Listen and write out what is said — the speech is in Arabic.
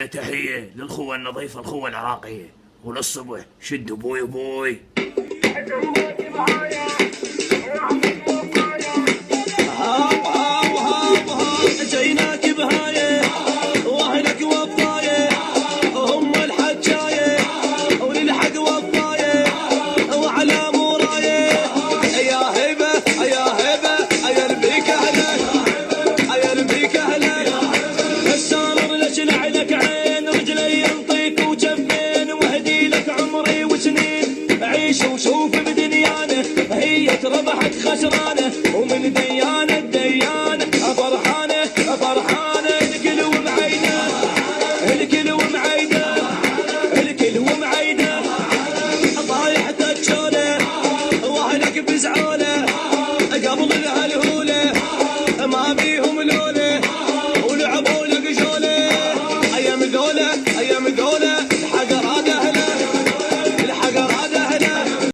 تحية للخوة النظيفة الخوة العراقية، وللصبح شد بوي بوي. هاو هاو هاو هاو جيناك بهاية واهلك وفاية هم الحجاية وللحق وفاية وعلى موراية يا هبة يا هبة يا ربيك أهلك يا ربيك أهلك السامر لجلع لك عين رجلي ينطيك وجفين وهدي لك عمري وسنين عيش وشوف بدنيانه هي ربحت خسرانه ومن ديانه ديانه فرحانه فرحانه الكل وبعينه الكل